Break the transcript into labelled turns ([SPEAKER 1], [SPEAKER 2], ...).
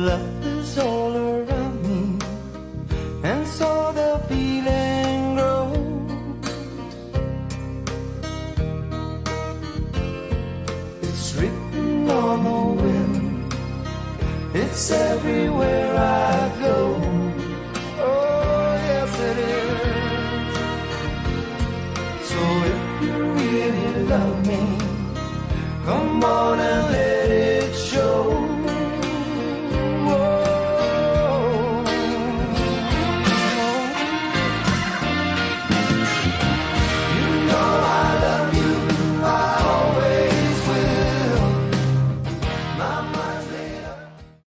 [SPEAKER 1] love is all around me, and so the feeling grows. It's written on the wind, it's everywhere I go. Oh, yes it is. So if you really love me, come on and let it